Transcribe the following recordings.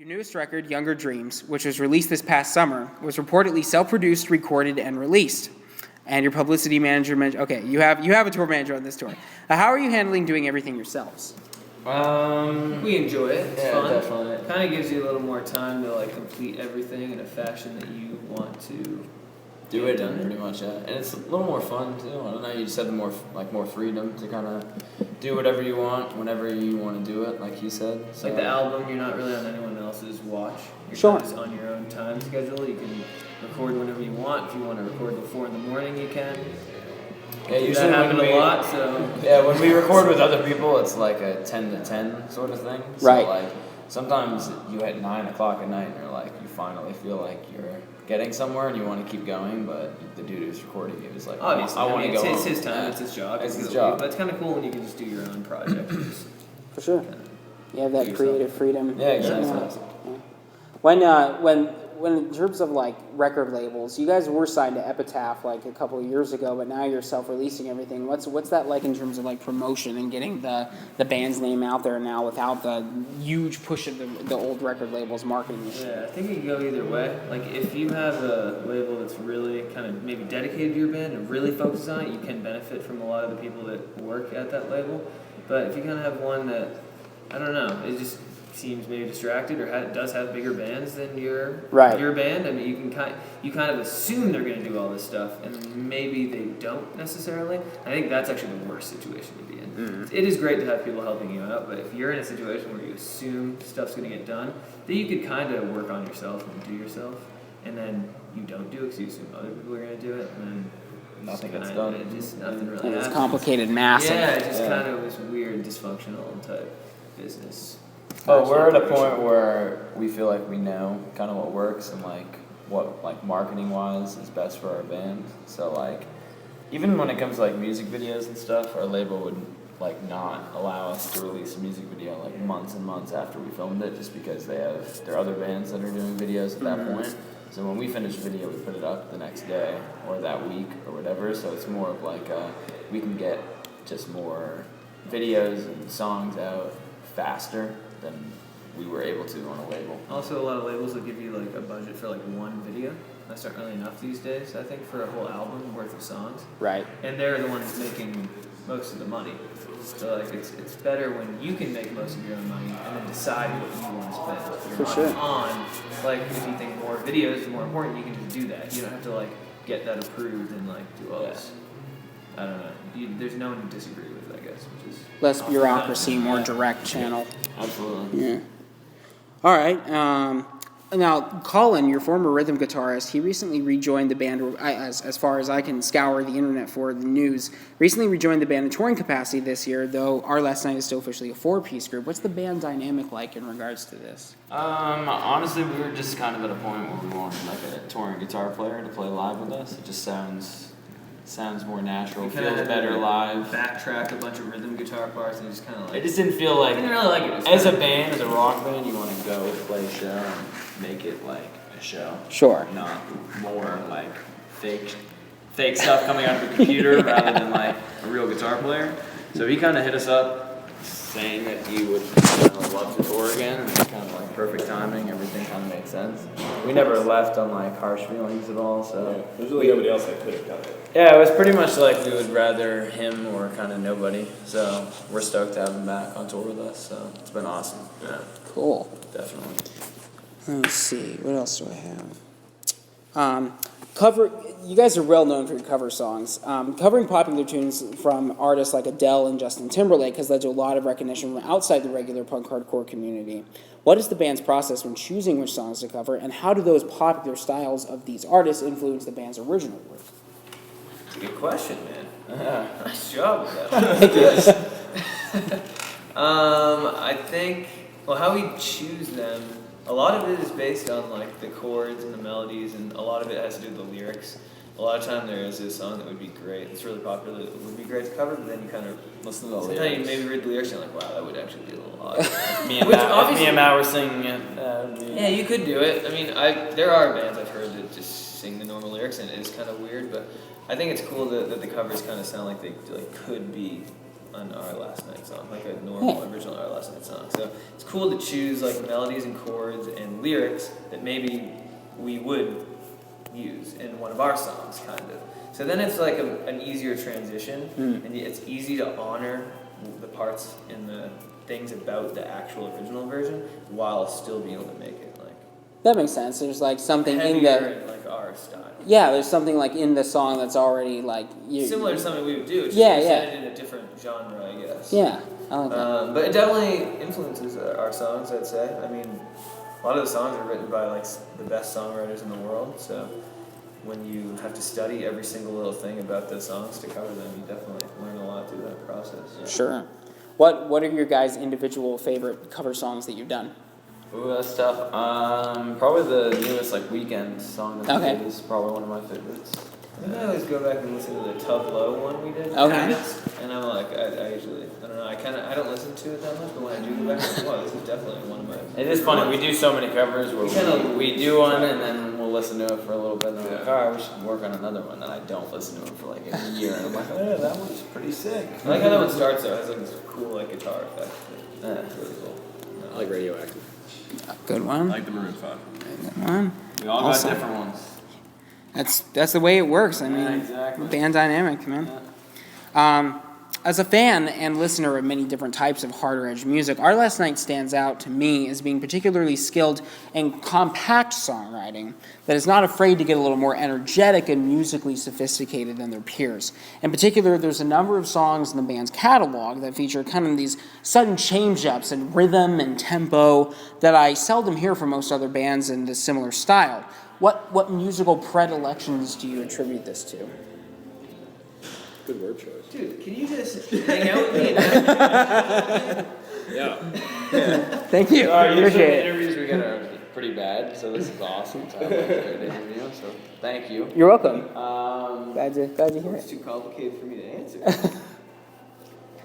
Your newest record, Younger Dreams, which was released this past summer, was reportedly self-produced, recorded, and released. And your publicity manager mentioned, okay, you have a tour manager on this tour. How are you handling doing everything yourselves? We enjoy it. It's fun. Definitely. It kind of gives you a little more time to like complete everything in a fashion that you want to Do it done pretty much, yeah. And it's a little more fun too. I don't know. You just have more freedom to kind of do whatever you want whenever you want to do it, like he said. So. Like the album, you're not really on anyone else's watch. You're Sure. just on your own time schedule. You can record whenever you want. If you want to record before in the morning, you can. Yeah, usually that happened a lot. So yeah, when we record with other people, it's like a 10 to 10 sort of thing. So Right. Like sometimes you hit 9 o'clock at night and you're like, you finally feel like you're getting somewhere and you want to keep going, but the dude who's recording you is like, obviously, I want to go. It's his time. Yeah. It's his job. It's his job. But it's kind of cool when you can just do your own project. For sure. You have that creative freedom. Yeah, exactly. When in terms of like record labels, you guys were signed to Epitaph like a couple of years ago, but now you're self-releasing everything. What's that like in terms of like promotion and getting the band's name out there now without the huge push of the old record labels marketing this shit? Yeah, I think it can go either way. Like if you have a label that's really kind of maybe dedicated to your band and really focuses on it, you can benefit from a lot of the people that work at that label. But if you kind of have one that, I don't know, it just seems maybe distracted or does have bigger bands than your band. I mean, you kind of assume they're going to do all this stuff, and maybe they don't necessarily. I think that's actually the worst situation to be in. Mm-hmm. It is great to have people helping you out, but if you're in a situation where you assume stuff's going to get done, then you could kind of work on yourself and do yourself, and then you don't do it because you assume other people are going to do it, and then nothing gets done. Nothing really It's happens. complicated, massive. Yeah, it's just kind of this weird, dysfunctional type business. But we're at a point where we feel like we know kind of what works and like what like marketing wise is best for our band. So like even when it comes to like music videos and stuff, our label would like not allow us to release a music video like months and months after we filmed it, just because there are other bands that are doing videos at that point. So when we finish a video, we put it up the next day or that week or whatever. So it's more of like we can get just more videos and songs out faster than we were able to on a label. Also, a lot of labels will give you like a budget for like one video. That's not really enough these days, I think, for a whole album worth of songs. Right. And they're the ones making most of the money. So like it's better when you can make most of your own money and then decide what you want to spend your money on. Like if you think more videos is more important, you can just do that. You don't have to like get that approved and like do all this. I don't know. There's no one to disagree with, I guess, which is Less bureaucracy, more direct channel. Absolutely. Yeah. All right. Now, Colin, your former rhythm guitarist, he recently rejoined the band, as far as I can scour the internet for the news, recently rejoined the band in touring capacity this year, though Our Last Night is still officially a 4-piece group. What's the band dynamic like in regards to this? Honestly, we were just kind of at a point where we wanted like a touring guitar player to play live with us. It just sounds more natural, feels better live. Backtrack a bunch of rhythm guitar parts and just kind of like. It just didn't feel like. I didn't really like it. As a band, as a rock band, you want to go play a show and make it like a show. Sure. Not more like fake stuff coming out of the computer rather than like a real guitar player. So he kind of hit us up saying that he would love to tour again, and it's kind of like perfect timing. Everything kind of made sense. We never left on like harsh feelings at all. So there's really nobody else that could have done it. yeah, it was pretty much like we would rather him or kind of nobody. So we're stoked to have him back on tour with us. So it's been awesome. Yeah, Cool. definitely. Let's see. What else do I have? You guys are well known for your cover songs. Covering popular tunes from artists like Adele and Justin Timberlake has led to a lot of recognition from outside the regular punk hardcore community. What is the band's process when choosing which songs to cover, and how do those popular styles of these artists influence the band's original work? It's a good question, man. Nice job with that. I think, well, how we choose them, a lot of it is based on like the chords and the melodies, and a lot of it has to do with the lyrics. A lot of time there is a song that would be great, it's really popular, it would be great to cover, but then you kind of Listen to the sometimes lyrics. you maybe read the lyrics and you're like, wow, that would actually be a little odd. Me and Matt were singing it. Yeah, you could do it. I mean, there are bands I've heard that just sing the normal lyrics, and it is kind of weird. But I think it's cool that the covers kind of sound like they like could be an Our Last Night song, like a normal original Our Last Night song. So it's cool to choose like melodies and chords and lyrics that maybe we would use in one of our songs, kind of. So then it's like an easier transition, and it's easy to honor the parts and the things about the actual original version while still being able to make it like That makes sense. There's like something in heavier the and like our style. yeah. There's something like in the song that's already like Similar to something we would do. It's Yeah, just yeah. presented in a different genre, I guess. Yeah, I like that. But it definitely influences our songs, I'd say. I mean, a lot of the songs are written by like the best songwriters in the world. So when you have to study every single little thing about those songs to cover them, you definitely learn a lot through that process. Sure. What are your guys' individual favorite cover songs that you've done? Ooh, that's tough. Probably the newest like Weekend song that we Okay. did is probably one of my favorites. I think I always go back and listen to the Tough Low one we did. Okay. And I'm like, I usually, I don't know, I don't listen to it that much, but when I do go back, I'm like, wow, this is definitely one of my. It is funny. We do so many covers where we do one and then we'll listen to it for a little bit and then we're like, all right, we should work on another one. Then I don't listen to it for like a year and I'm like, oh, yeah, that one's pretty sick. I like how that one starts though. It has like this cool like guitar effect. Yeah, it's really cool. I like Radioactive. Good one. I like the Maroon 5. Good one. We all Awesome. got different ones. That's the way it works. I mean, Yeah, exactly. band dynamic, man. As a fan and listener of many different types of harder edge music, Our Last Night stands out to me as being particularly skilled in compact songwriting that is not afraid to get a little more energetic and musically sophisticated than their peers. In particular, there's a number of songs in the band's catalog that feature kind of these sudden change-ups in rhythm and tempo that I seldom hear from most other bands in this similar style. What musical predilections do you attribute this to? Good word choice. Dude, can you just hang out with me? Yeah. Thank you. Usually Appreciate the it. interviews we get are pretty bad, so this is awesome. So I like the interview, so thank you. You're welcome. Um, Glad to hear It's it. too complicated for me to answer.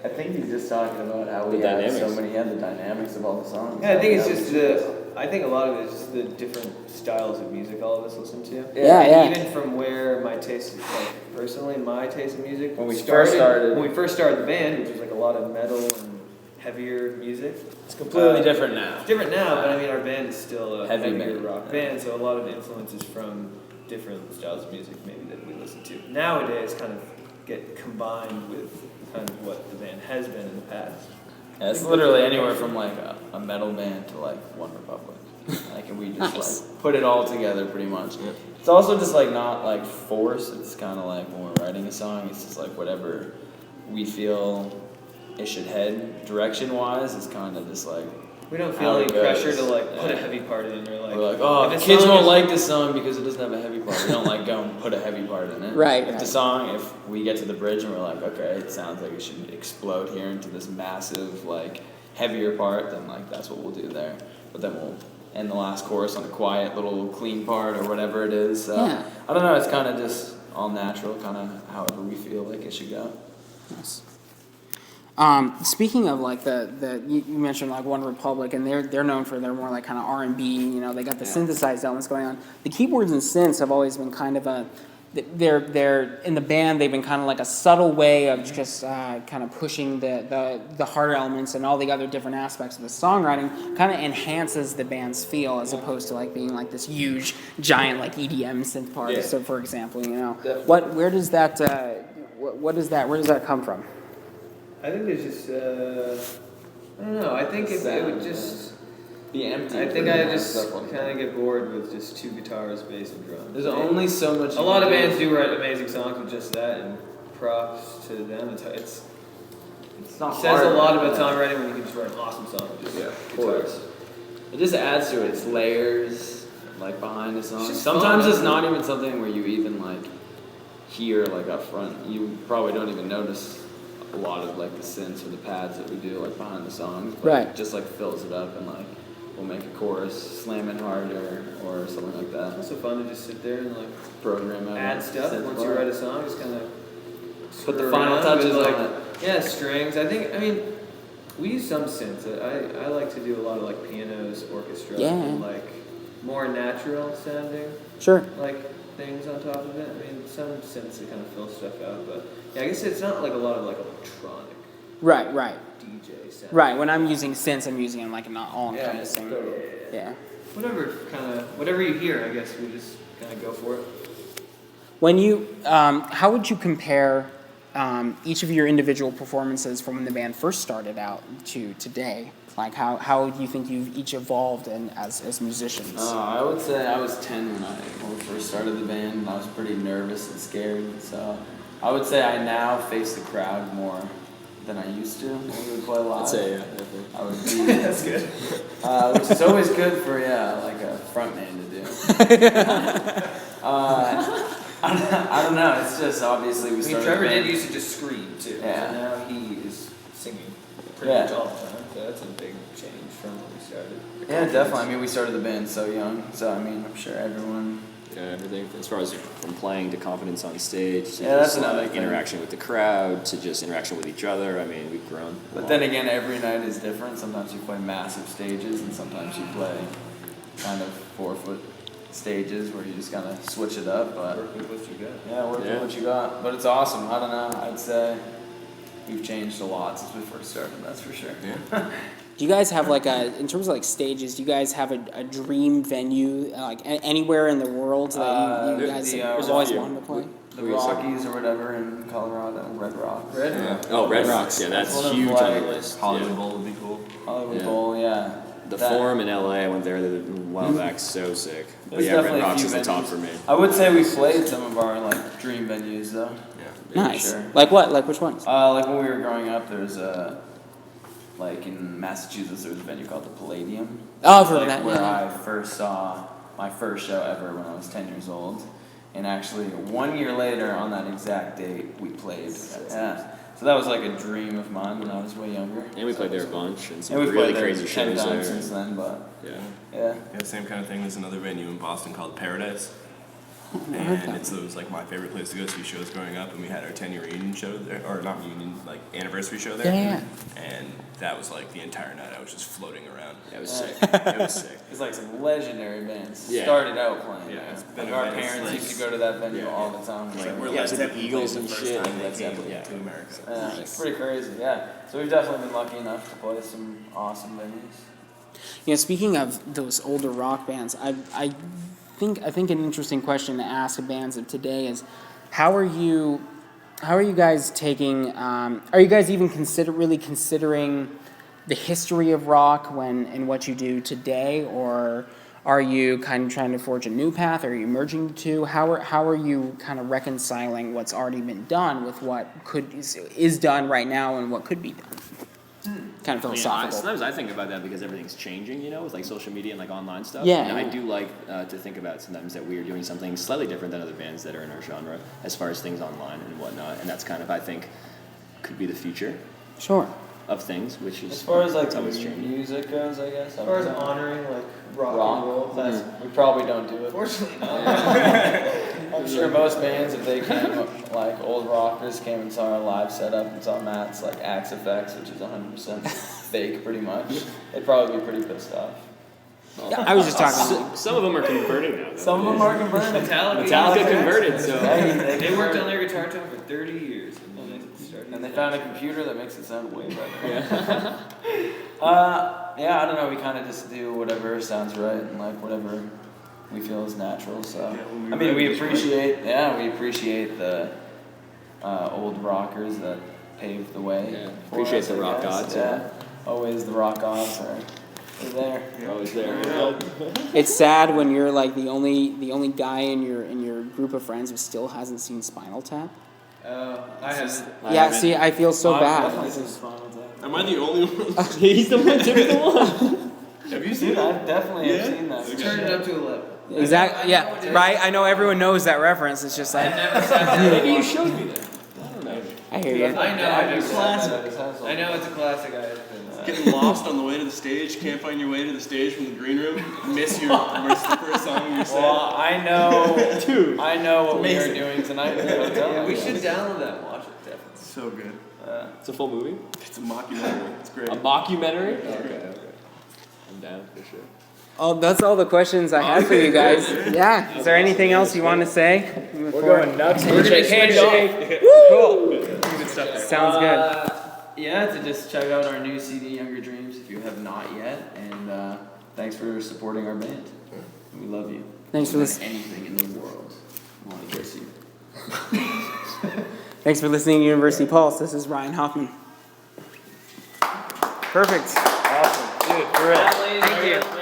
I think he's just talking about how we The have dynamics. so many the dynamics of all the songs. Yeah, I think it's just I think a lot of it is just the different styles of music all of us listen to. Yeah, And yeah. even from where my taste, like personally, my taste in music. When we first started- When we first started the band, which was like a lot of metal and heavier music. It's completely different now. It's different now, but I mean, our band is still a Heavy heavier band. rock band, so a lot of influences from different styles of music maybe that we listen to nowadays kind of get combined with kind of what the band has been in the past. Yeah, it's literally anywhere from like a metal band to like One Republic. Like, and we just Nice. like put it all together pretty much. It's also just like not like forced. It's kind of like when we're writing a song, it's just like whatever we feel it should head direction wise. It's kind of just like We don't feel how any it goes. pressure to like put a Yeah. heavy part in or like. We're like, oh, if the a kids song won't is- like this song because it doesn't have a heavy part. We don't like go and put a heavy part in it. Right, If right. the song, if we get to the bridge and we're like, okay, it sounds like it should explode here into this massive, like, heavier part, then like that's what we'll do there. But then we'll end the last chorus on a quiet little clean part or whatever it is. So Yeah. I don't know. It's kind of just all natural, kind of however we feel like it should go. Nice. Speaking of like you mentioned like One Republic, and they're known for their more like kind of R&B. You know, they got the synthesized elements going on. The keyboards and synths have always been kind of they're in the band. They've been kind of like a subtle way of just kind of pushing the harder elements and all the other different aspects of the songwriting. Kind of enhances the band's feel as opposed to like being like this huge giant like EDM synth part. Yeah. So for example, you know, Definitely. where does that where does that come from? I think there's just I don't know. I think it would just. Be empty. I think for I the just stuff like kind of get bored with just two guitars, bass, and drums. There's only so much. A lot of bands do write amazing songs with just that, and props to them. It's not it says hard, a lot man. about songwriting when you can just write an awesome song with just Of guitars. course. It just adds to it. It's layers, like behind the song. It's just Sometimes fun. it's not even something where you even like hear like up front. You probably don't even notice a lot of like the synths or the pads that we do like behind the songs. But Right. it just like fills it up and like we'll make a chorus, slam it harder or something like It's that. also fun to just sit there and like Program out add stuff synth once you part. write a song. Just kind of Put the final touches on it. Yeah, strings. I mean, we use some synths. I like to do a lot of like pianos, orchestra, Yeah. and like more natural sounding Sure. like things on top of it. I mean, some synths that kind of fill stuff out, but yeah, I guess it's not like a lot of like electronic Right. DJ set. Right. When I'm using synths, I'm using them like an all-encompassing. Yeah. Whatever you hear, I guess we just kind of go for it. When you, how would you compare each of your individual performances from when the band first started out to today? Like, how do you think you've each evolved as musicians? I would say I was 10 when we first started the band, and I was pretty nervous and scared. So I would say I now face the crowd more than I used to when we would play live. I'd say, yeah, definitely. I would be, that's good. Which is always good for, like a front man to do. I don't know, it's just obviously we started. Trevor did used to just scream too. Yeah. So now he is singing pretty much all the time. So that's a big change from when we started. Yeah, definitely. I mean, we started the band so young, so I mean, I'm sure everyone. Yeah, everything as far as from playing to confidence on stage to Yeah, that's just, another like thing. interaction with the crowd to just interaction with each other. I mean, we've grown. a But lot. then again, every night is different. Sometimes you play massive stages, and sometimes you play kind of 4-foot stages where you just kind of switch it up. But Work with what you got. yeah, work with what you got. But it's awesome. I don't know. I'd say we've changed a lot since we first started. That's for sure. Yeah. Do you guys have like in terms of like stages, do you guys have a dream venue, like anywhere in the world that you guys have always wanted to play? The Rockies or whatever in Colorado, Red Rocks. Red Rocks. Yeah, that's one of, huge like, on the list. Hollywood Yeah. Bowl would be cool. Hollywood Yeah. Bowl, yeah. The That- Forum in LA, I went there a while back, so sick. But There's yeah, Red definitely a Rocks few is the top venues. for me. I would say we played some of our like dream venues though. Yeah. Nice. Sure. Like what? Like which ones? Like when we were growing up, there's like in Massachusetts, there was a venue called the Palladium. Oh, I've heard of Like that. where Yeah. I first saw my first show ever when I was 10 years old. And actually, 1 year later, on that exact date, we played. Yeah. So that was like a dream of mine when I was way younger. And we played there a bunch and some And we've really played there crazy 10 shows times there. since then, but Yeah. yeah. Yeah, same kind of thing. There's another venue in Boston called Paradise. heard And that. it was like my favorite place to go see shows growing up, and we had our 10-year reunion show there, or not reunion, like anniversary show there. Yeah. And that was like the entire night. I was just floating around. Yeah, it was sick. It was sick. It's like some legendary bands Yeah. started out playing. Yeah, it's been Like a our venue parents since- used to go to that venue Yeah. all the time. Like, so- we're Yeah, Led so the Zeppelin Eagles played and the first shit, time and they Led came Zeppelin, yeah. to America. Yeah, it's pretty crazy, yeah. So we've definitely been lucky enough to play some awesome venues. You know, speaking of those older rock bands, I think an interesting question to ask bands of today is, how are you guys taking? Are you guys even really considering the history of rock and what you do today, or are you kind of trying to forge a new path? Are you merging the two? How are you kind of reconciling what's already been done with what is done right now and what could be done? Kind of Yeah, philosophical. sometimes I think about that because everything's changing, you know, with like social media and like online stuff. Yeah, And I yeah. do like to think about sometimes that we are doing something slightly different than other bands that are in our genre as far as things online and whatnot. And that's kind of, I think, could be the future Sure. of things, which is As far as like it's always changing. music goes, I guess. As far as honoring like rock and roll classic. We probably don't do it. Fortunately not. I'm sure most bands, if they came, like old rockers came and saw our live setup and saw Matt's like Axe Effects, which is 100% fake pretty much, they'd probably be pretty pissed off. Yeah, I was just talking. Some of them are converting now. Some of them are converted. Metallica converted, so They worked on their guitar tone for 30 years, and then they started. And they found a computer that makes it sound way better. yeah. Yeah, I don't know. We kind of just do whatever sounds right and like whatever we feel is natural. So when we I mean, we write, appreciate the old rockers that paved the way. Yeah, for appreciate us, the I rock guess. gods, Yeah, yeah. always the rock gods are there. You're always there. It's sad when you're like the only guy in your group of friends who still hasn't seen Spinal Tap. I haven't. Yeah, see, I feel so bad. Definitely some Spinal Tap. Am I the only one? He's the one. Timmy's the one. Have you seen Dude, I that? definitely have Yeah? seen that. Turn it up to 11. Exactly. Yeah. Right. I know everyone knows that reference. It's just like Maybe you showed me that. I don't know. I hear you. I know. Yeah, It's a classic. classic. I know it's a classic. Getting lost on the way to the stage, can't find your way to the stage from the green room, miss the first song in your set. Well, I know. Dude, I know what we are amazing. doing tonight. in the hotel. Yeah, we should download that and watch it. Definitely. so good. It's a full movie? It's a mockumentary. It's great. A mockumentary? Okay. I'm down for sure. Oh, that's all the questions I had for you guys. Yeah. Is there anything else you want to say? We're going nuts. Handshake. Cool. Sounds good. Yeah, to just check out our new CD, Younger Dreams, if you have not yet. And Thanks for supporting our band. We love you. Thanks for listening. Anything in the world, I want to kiss you. Thanks for listening to University Pulse. This is Ryan Hoffman. Perfect. Awesome, dude. For real. Thank you.